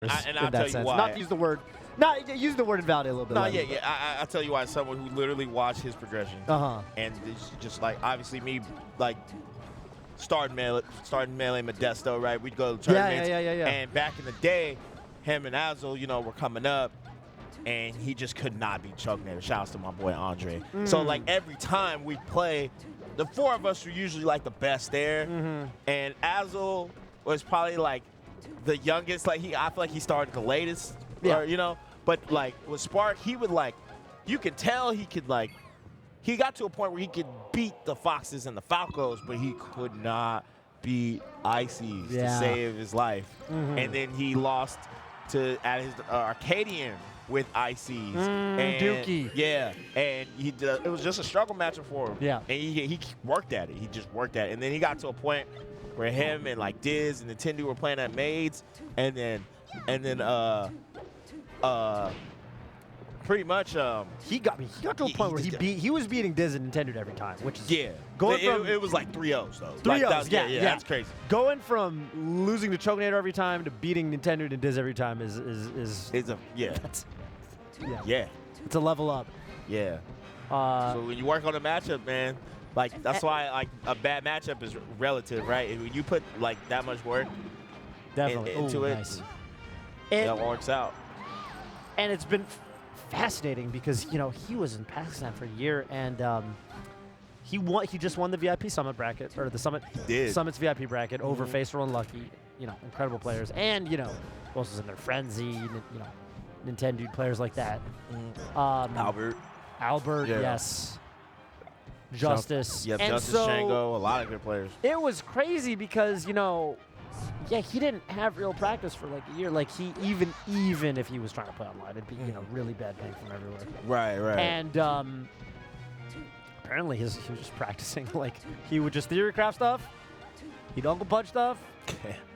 I'll tell you why. Not use the word. Not use the word invalidate a little bit. No, yeah. I'll tell you why. Someone who literally watched his progression. And it's just like obviously me like starting melee Modesto, right? We'd go to tournaments. Yeah. And back in the day, him and Azel, you know, were coming up, and he just could not beat Choknator. Shouts to my boy Andre. So like every time we play, the four of us were usually like the best there, and Azel was probably like the youngest. Like I feel like he started the latest, or, you know. But like with Spark, he would like, you could tell he could like, he got to a point where he could beat the Foxes and the Falcos, but he could not beat Ices to save his life. And then he lost to at his Arcadian with Ices. And Dookie. Yeah, and it was just a struggle matchup for him. Yeah. And he worked at it. He just worked at it. And then he got to a point where him and like Diz and Nintendo were playing at Maids, and then pretty much he got to a point where he was beating Diz and Nintendo every time, which is it was like 3-0s though. 3-0s, yeah, that's crazy. Going from losing to Choknator every time to beating Nintendo and Diz every time is it's a level up. Yeah. So when you work on a matchup, man, like that's why like a bad matchup is relative, right? When you put like that much work into it, nice. That works out. And it's been fascinating because, you know, he was in Pakistan for a year, and he just won the VIP Summit bracket, or the Summit's VIP bracket over Facer and Lucky. You know, incredible players. And, you know, who else was in there? Frenzy, you know, Nintendo players like that. Albert, yes. Justice. Yep, and Justice, Shango, a lot of good players. It was crazy because, you know, he didn't have real practice for like a year. Like he even if he was trying to play online, it'd be you know really bad ping from everywhere. Right. And apparently he was just practicing. Like he would just theory craft stuff, he'd Uncle Punch stuff,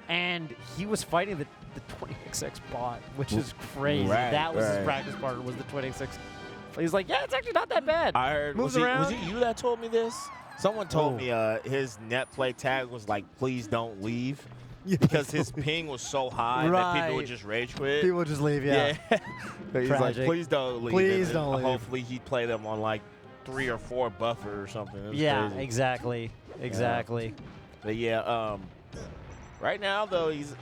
and he was fighting the 20XX bot, which is crazy. That was his practice partner, was the 20XX. He's like, yeah, it's actually not that bad. I heard. Moves was around. It you that told me this? Someone told me his net play tag was like, please don't leave. Because his ping was so high that people would just rage quit. People would just leave, He's like, please don't leave. Please don't leave. Hopefully he'd play them on like 3 or 4 buffer or something. Yeah, exactly. But yeah, right now though he's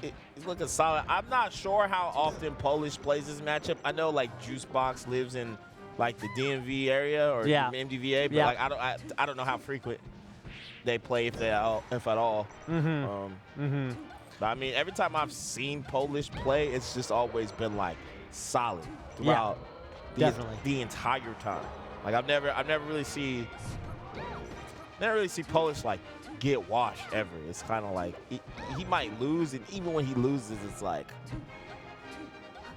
looking solid. I'm not sure how often Polish plays this matchup. I know like Juicebox lives in like the DMV area or MDVA, but like I don't know how frequent they play if at all. But I mean, every time I've seen Polish play, it's just always been like solid throughout the entire time. Like I've never really see Polish like get washed ever. It's kind of like he might lose, and even when he loses, it's like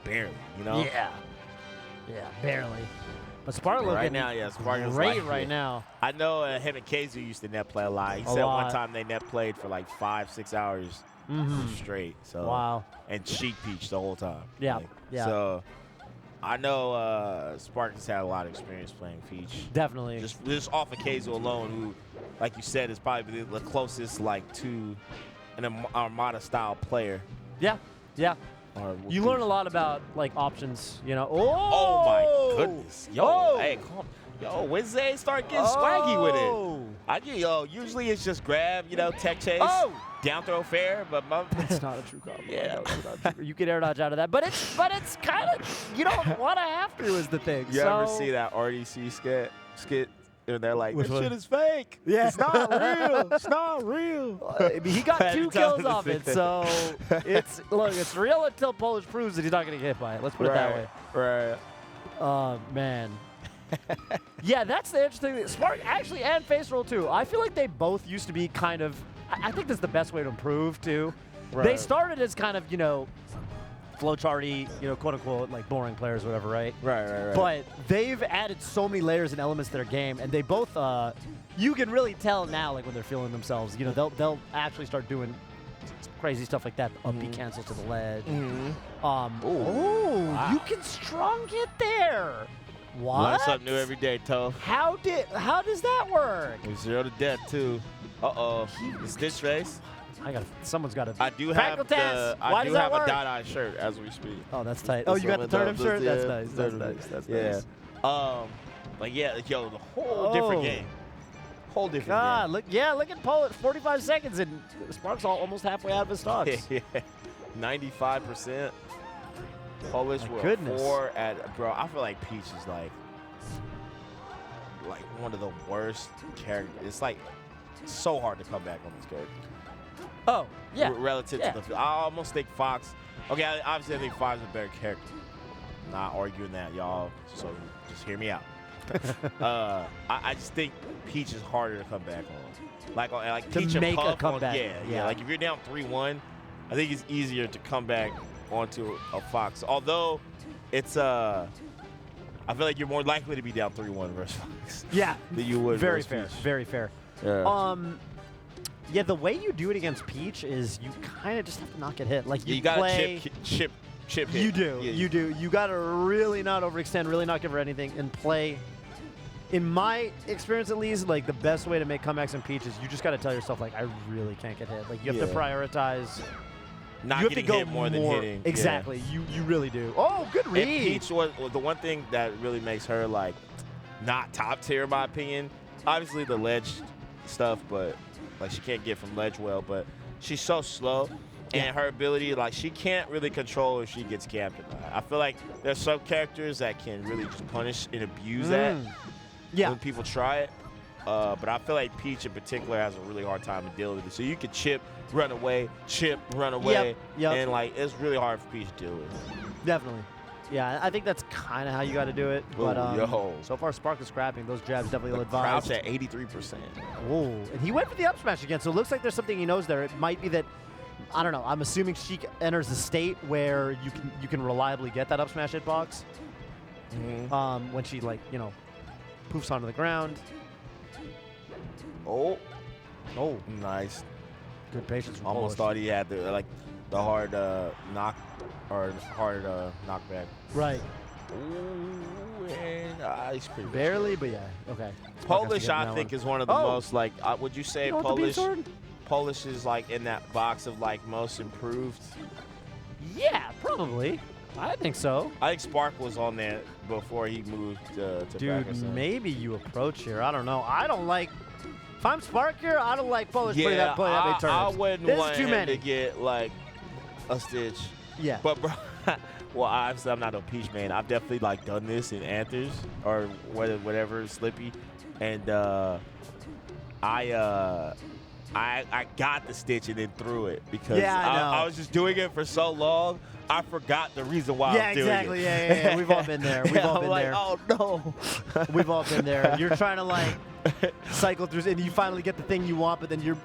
barely, you know? Yeah, barely. But Spark right now, Spark is great like, right now. I know him and Keizu used to net play a lot. He said one time they net played for like 5-6 hours straight. So and Sheik peached the whole time. So I know Spark has had a lot of experience playing Peach. Definitely. Just off of Keizu alone, who, like you said, is probably the closest like to an Armada-style player. Yeah. You learn a lot about like options, you know. Oh my goodness. Hey, calm. Wednesday start getting swaggy with it. Usually it's just grab, you know, tech chase, down throw fair, but that's not a true combo. You can air dodge out of that, but it's kind of, you don't want to have to is the thing. You ever see that RDC skit? And they're like, this shit is fake. Yeah. It's not real. It's not real. I mean, he got 2 kills off it, so it's real until Polish proves that he's not going to get hit by it. Let's put it that way. Right. Oh, man. Yeah, that's the interesting thing. Spark actually and Face Roll too. I feel like they both used to be kind of, I think that's the best way to improve too. They started as kind of, you know, flowcharty, you know, quote unquote, like boring players, whatever, right? Right. But they've added so many layers and elements to their game, and they both, you can really tell now, like when they're feeling themselves. You know, they'll actually start doing crazy stuff like that. Up B cancel to the ledge. You can strong hit there. What? Learn something new every day, Toph. How does that work? It's 0 to death too. The stitch face. Someone's got to. I do have a dot-eye shirt as we speak. Oh, that's tight. Oh, you got the turnip shirt? Yeah, That's nice. That's nice. That's nice. But yeah, yo, the whole different game. Whole different game. Look at Poland. 45 seconds and Spark's almost halfway out of his stocks. Yeah, 95%. Polish with 4 at, bro, I feel like Peach is like one of the worst characters. It's like so hard to come back on this character. Oh, yeah. Relative to the, I almost think Fox, okay, obviously I think Fox is a better character. Not arguing that, y'all, so just hear me out. I just think Peach is harder to come back on. Like to Peach make and Puff a comeback. Yeah. Like if you're down 3-1, I think it's easier to come back onto a Fox. Although it's I feel like you're more likely to be down 3-1 versus Fox. Yeah. Than you would. Very fair. Peach. Very fair. Yeah. Yeah, the way you do it against Peach is you kind of just have to not get hit. Like you gotta play, chip hit. You do. Yeah. You do. You got to really not overextend, really not give her anything, and play. In my experience, at least, like the best way to make comebacks in Peach is you just got to tell yourself, like, I really can't get hit. Like you have to prioritize. Not you have getting to go hit more than hitting. Exactly. Yeah. You really do. Oh, good read. And Peach was the one thing that really makes her like not top tier in my opinion. Obviously the ledge stuff, but like she can't get from ledge well. But she's so slow, and her ability, like she can't really control if she gets camped or not. I feel like there's some characters that can really just punish and abuse that. Yeah. When people try it. But I feel like Peach in particular has a really hard time to deal with it. So you can chip, run away, Yep. and like it's really hard for Peach to deal with. Definitely. Yeah, I think that's kind of how you got to do it. But so far Spark is scrapping. Those jabs definitely ill-advised. Crouch at 83%. Oh, and he went for the up smash again. So it looks like there's something he knows there. It might be that, I don't know. I'm assuming Sheik enters a state where you can reliably get that up smash hitbox. When she poofs onto the ground. Oh, nice. Good patience from Almost thought he had the hard knockback. Right. Ooh, and he's pretty barely, but yeah, okay. Polish, I think, is one of the most would you say Polish is like in that box of like most improved? Yeah, probably. I think so. I think Spark was on there before he moved to Dude, maybe you approach here. I don't know. I don't like. If I'm Spark here, I don't like Polish putting that many turns. I wouldn't want him to get like a stitch. Yeah. But bro, well, obviously I'm not a Peach man. I've definitely like done this in Anthers or whatever Slippy, and I got the stitch and then threw it because I was just doing it for so long. I forgot the reason why I was doing it. Yeah. We've all been there. We've all been there. Oh no. We've all been there. You're trying to like cycle through, and you finally get the thing you want, but then you're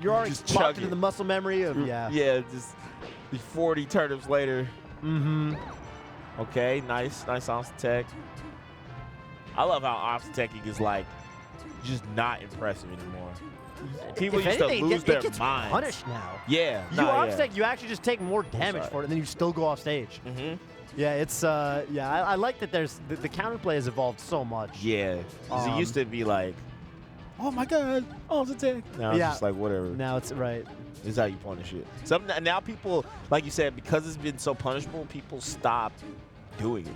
already just locked into the muscle memory of just 40 turnips later. Okay, nice ounce tech. I love how ounce teching is like just not impressive anymore. People used to lose their mind. Punished now. Yeah. You actually just take more damage for it, and then you still go off stage. Yeah, it's I like that there's the counterplay has evolved so much. Yeah. Because it used to be like, oh my god, arms attack. Now it's just like whatever. Now it's right. This is how you punish it. Now people, like you said, because it's been so punishable, people stop doing it.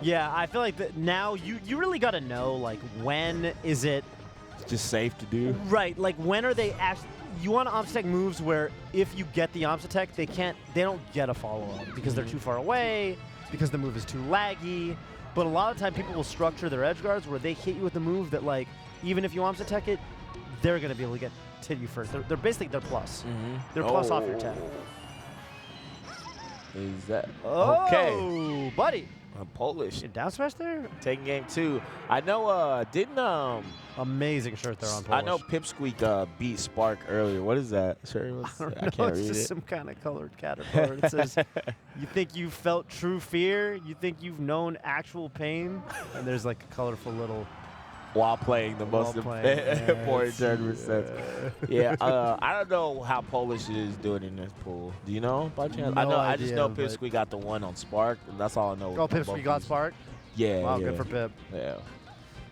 Yeah, I feel like that now you really got to know like when is it just safe to do. Right, like when are they actually, you want Omsatech moves where if you get the Omsatech, they don't get a follow-up because they're too far away, because the move is too laggy. But a lot of time people will structure their edge guards where they hit you with a move that like, even if you Omsatech it, they're going to be able to hit you first. They're basically, they're plus. They're plus off your tech. Is that okay, buddy? Polish. You down smash there? Taking game 2. I know, amazing shirt there on Polish. I know Pipsqueak beat Spark earlier. What is that shirt? I can't read it. It's just some kind of colored caterpillar. It says, you think you've felt true fear? You think you've known actual pain? And there's like a colorful little... While playing the most important tournament. Yeah, I don't know how Polish is doing in this pool. Do you know by chance? I just know Pipsqueak got the one on Spark. And that's all I know. Oh, Pipsqueak got Spark? Yeah. Wow, good for Pip. Yeah.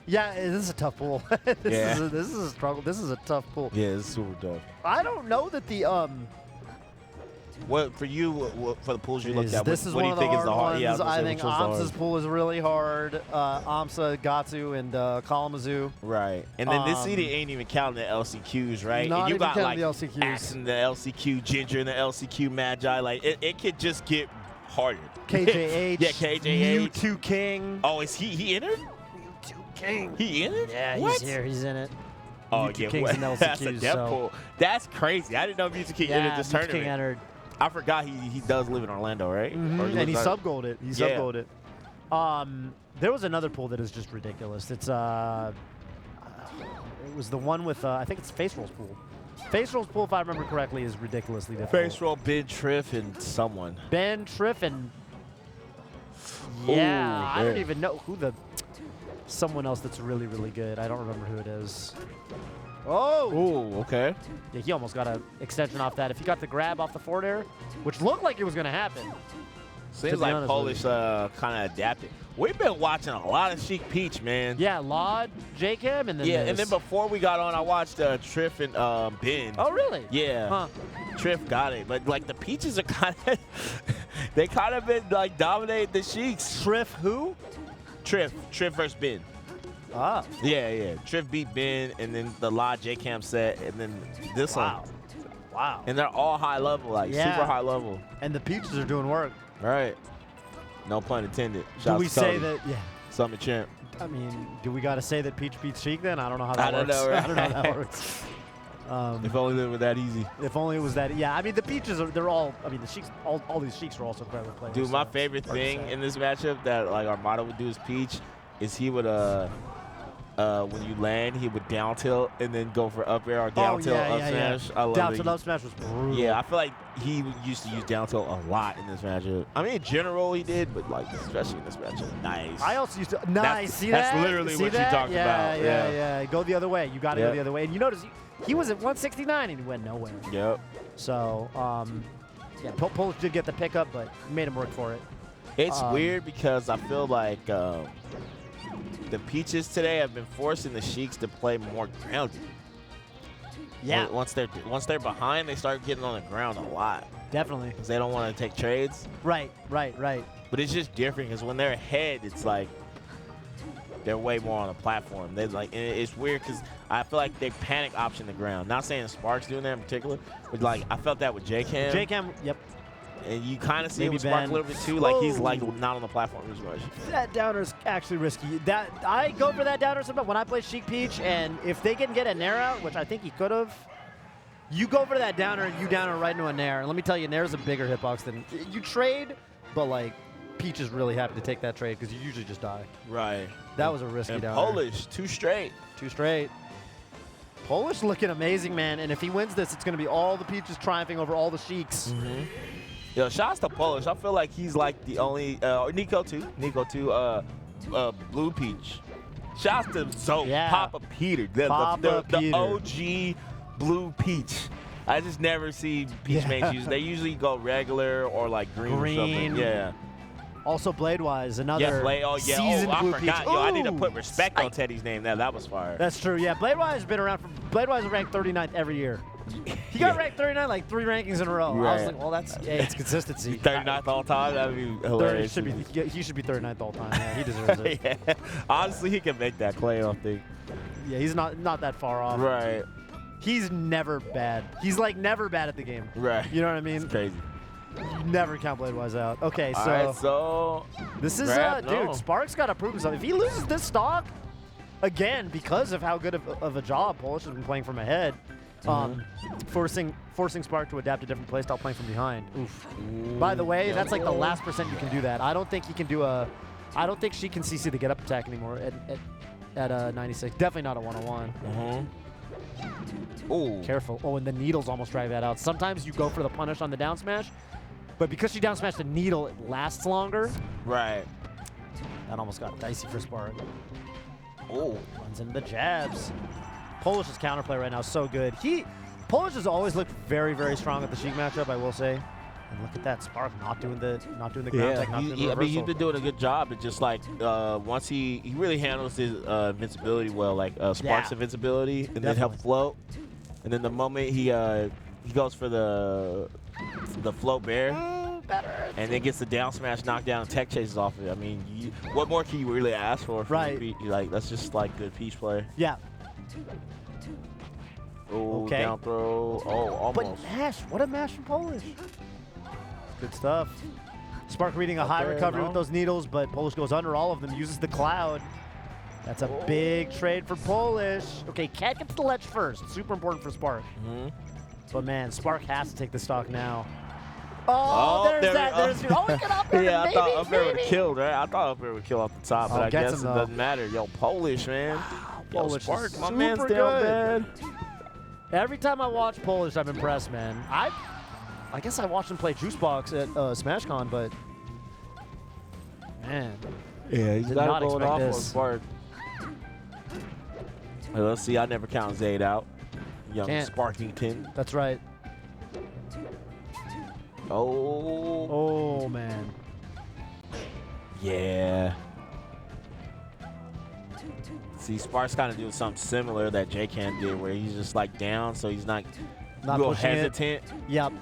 Yeah, this is a tough pool. This is a struggle. This is a tough pool. Yeah, it's super tough. I don't know that the What for you? What, for the pools you looked at? This is what do one you of think the is the hard hard? ones. Yeah, I think AMSA's pool is really hard. AMSA, Gatsu, and Kalamazoo. Right, and then this seed ain't even counting the LCQs, right? Not and you even got counting like the LCQs. Axe and the LCQ Ginger and the LCQ Magi. Like it could just get harder. KJH. Yeah, KJH. Mewtwo King. Oh, is he entered? Mewtwo King. He in it? Yeah, What? he's here. He's in it. Oh, Mewtwo yeah. King's in That's a LCQs, depth so. pool. That's crazy. I didn't know Mewtwo King entered this Mewtwo King tournament. entered. I forgot he does live in Orlando, right? And he sub-goaled it. He Yeah. sub-goaled it. There was another pool that is just ridiculous. It's it was the one with I think it's Face Roll's pool. Face Roll's pool, if I remember correctly, is ridiculously difficult. Face Roll, Ben Triff, and someone. Ben Triff and yeah, I don't yeah. even know who the someone else that's really really good. I don't remember who it is. Oh! Oh, okay. Yeah, he almost got an extension off that. If he got the grab off the forward air, which looked like it was going to happen. Seems like honest Polish with kind of adapted. We've been watching a lot of Sheik Peach, man. Yeah, Laud, Jacob, and then Yeah, this. and then before we got on, I watched Triff and Ben. Oh, really? Yeah. Huh. Triff got it, but like the Peaches are kind of, they kind of been like dominating the Sheiks. Triff who? Triff versus Ben. Ah. Yeah. Triff beat Ben, and then the La J Camp set, and then this Wow. one. Wow. And they're all high level, like Yeah. super high level. And the Peaches are doing work. Right. No pun intended. Do Shouts we to say Cody. that? Yeah. Summit champ. I mean, do we got to say that Peach beats Sheik then? I don't know how that I don't works. know, right? I don't know how that works. If only it were that easy. If only it was that. Yeah, I mean, the Peaches are, they're all, I mean, the Sheiks, all these Sheiks are also incredible players. Dude, my so favorite it's hard to thing say. in this matchup that like Armada would do is Peach, is he would when you land, he would down tilt and then go for up air or down tilt up smash. I love Down it. tilt up smash was brutal. Yeah, I feel like he used to use down tilt a lot in this matchup. I mean, in general he did, but like especially in this matchup, nice. I also used to. Nice. See that's that? literally See what you that? talked about. Yeah. Go the other way. You got to Yeah. go the other way. And you notice he was at 169 and he went nowhere. Yep. So, yeah, Polish did get the pickup, but made him work for it. It's weird because I feel like the Peaches today have been forcing the Sheiks to play more grounded. Yeah. Once they're behind, they start getting on the ground a lot Definitely. because they don't want to take trades. Right. But it's just different because when they're ahead, it's like they're way more on the platform. They're like, and it's weird because I feel like they panic option the ground. Not saying Spark's doing that in particular, but like I felt that with J-Cam. J-Cam, yep. And you kind of see it Maybe with Spark Ben. a little bit too. Like he's Whoa. like not on the platform as much. That downer's actually risky. That I go for that downer sometimes when I play Sheik Peach, and if they can get a nair out, which I think he could have, you go for that downer and you downer right into a nair. And let me tell you, nair's a bigger hitbox than you trade, but like Peach is really happy to take that trade because you usually just die. Right. That was a risky And downer. Polish, 2 straight. 2 straight. Polish looking amazing, man. And if he wins this, it's going to be all the Peaches triumphing over all the Sheiks. Yo, shouts to Polish. I feel like he's like the only Nico too, Blue Peach. Shouts to Zoe, Yeah. Papa Peter, the Peter. OG Blue Peach. I just never see Peach mains use. They usually go regular or like green or something. Green. Yeah. Also, Blade-wise, another seasoned I Blue forgot. Peach. Yo, I need to Ooh. put respect on Teddy's name. That was fire. That's true. Yeah, Blade-wise has been around. Blade-wise ranked 39th every year. He got ranked 39 like 3 rankings in a row. I was Right. like, well, that's it's consistency. 39th all time. That'd be hilarious. He should be 39th all time. Yeah, he deserves it. Yeah. Honestly, he can make that claim, I think. Yeah, he's not that far off. Right. He's never bad. He's like never bad at the game. Right. You know what I mean? It's crazy. You never count Blade-wise out. Okay, so, All right, so this is Grab, no. dude. Spark's got to prove himself. If he loses this stock again because of how good of a job Polish has been playing from ahead, forcing Spark to adapt a different playstyle playing from behind. Oof. By the way, that's like the last % you can do that. I don't think he can do a. I don't think she can CC the get up attack anymore at 96. Definitely not a 101. Ooh. Careful. Oh, and the needles almost drive that out. Sometimes you go for the punish on the down smash, but because she down smashed the needle, it lasts longer. Right. That almost got dicey for Spark. Ooh. Runs into the jabs. Polish's counterplay right now is so good. Polish has always looked very, very strong at the Sheik matchup, I will say. And look at that, Spark not doing the ground Yeah, tech, not doing the I mean, he's reversal. been doing a good job. It's just like once he really handles his invincibility well, like Spark's invincibility, and then help float. And then the moment he goes for the float bear, and then gets the down smash knockdown and tech chases off of it. I mean, what more can you really ask for? Right. Like that's just like good peach play. Yeah. Oh, down throw. Oh, almost. But mash, what a mash from Polish. Good stuff. Spark reading a high recovery with those needles, but Polish goes under all of them, uses the cloud. That's a big trade for Polish. Okay, Cat gets the ledge first. Super important for Spark. But man, Spark has to take the stock now. Oh, there's that. There's he got up there. Yeah, I thought up there would have killed, right? I thought up there would kill off the top, but I guess it doesn't matter. Yo, Polish, man. Polish Spark, my man's down bad. Every time I watch Polish, I'm impressed, man. I guess I watched him play Juicebox at SmashCon, but man, yeah, he's got it going off on Spark. Well, let's see. I never count Zayd out. Young Sparkington. That's right. Oh man. Yeah. See, Spark's kind of doing something similar that J-Can did, where he's just like down, so he's not real hesitant. Yep.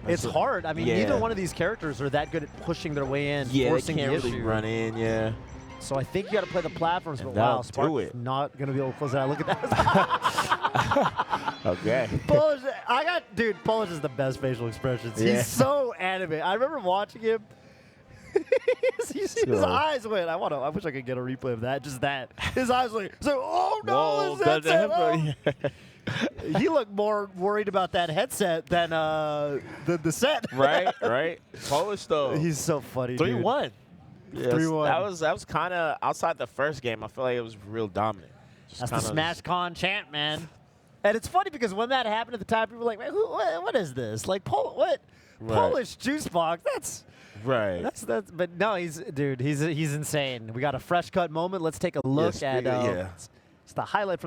It's hard. I mean, neither one of these characters are that good at pushing their way in, forcing they can't the really issue. run in, yeah. So I think you got to play the platforms, but wow, Spark's not going to be able to close that. Look at that. Okay. Polish, Polish is the best facial expressions. Yeah. He's so animated. I remember watching him. His eyes went. I wish I could get a replay of that. Just that. His eyes went. So, oh no, this headset. He looked more worried about that headset than the set. Right. Polish though. He's so funny. 3-1. Yes, 3-1. That was kind of outside the first game. I feel like it was real dominant. That's the SmashCon champ, man. And it's funny because when that happened at the time, people were like, what is this? Like, what? Right. Polish Juicebox? That's right. That's. But no, he's insane. We got a fresh cut moment. Let's take a look at. It's the highlight from the